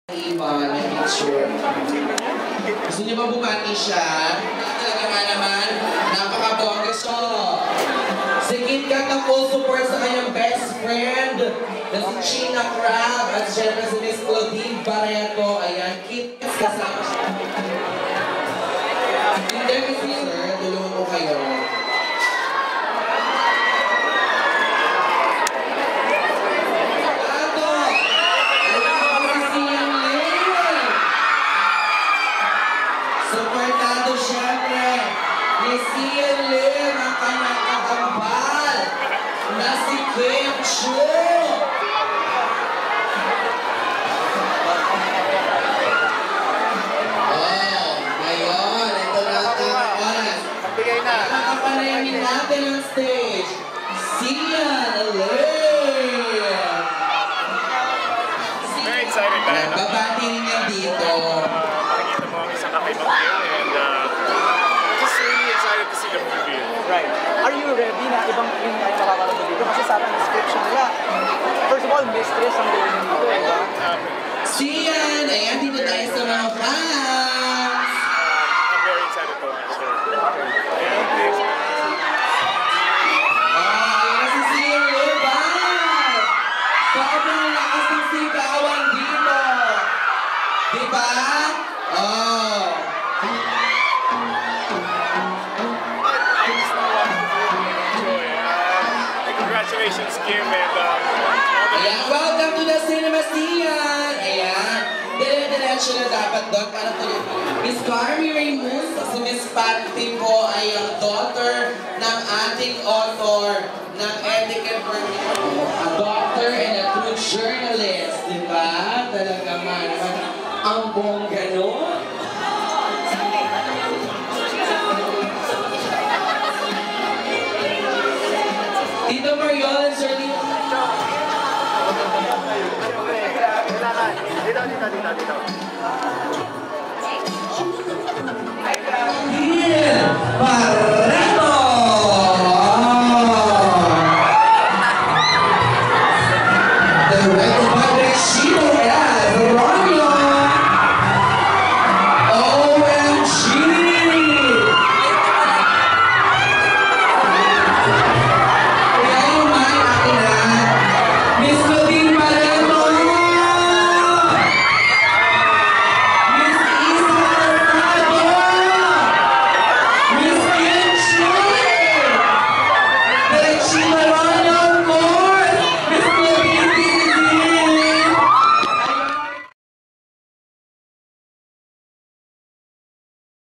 Iba, may picture. Gusto niyo ba bumati siya? Talaga nga naman, napaka-bongga siya. Si Kit Kat ang full support sa kanyang best friend na si China Crab at syempre si Miss Claudine Barreto. Ayan, Kit Kat kasama siya. Hindi kasi, sir, tulungan ko kayo. Supportado siyempre ni Sian Lim ang kanyang kakambal na si Kim Chu. Ngayon, ito na ang oras. Nakapanayamin natin ang stage. Sian Lim! Very excited tayo. Nagbabati rin yan dito. Nakikita mo ang isang kakaibang film and just really excited to see the movie. Right. Are you ready na ibang film tayo makakalato dito? Kasi sa ating description nila, first of all, mistress ang gawin dito, diba? Sian! Ayan, dito tayo sa mga fans! I'm very excited to watch it. Thank you. Ayan si Sian Lim! Sobrang lakas ng sigawan dito! Diba? Congratulations, Kim, and all the Ayan, welcome to the Cinema Sian! Ayan, dire-diretso na dapat doon para tuloy. Miss Carmi Raimus, si Miss Patty po ay ang daughter ng ating author ng Etiquette Review. A doctor and a true journalist, di ba? Talaga man, ang bongga, no? Tito Mariol, Sir Tito. Dito. Yeah! Para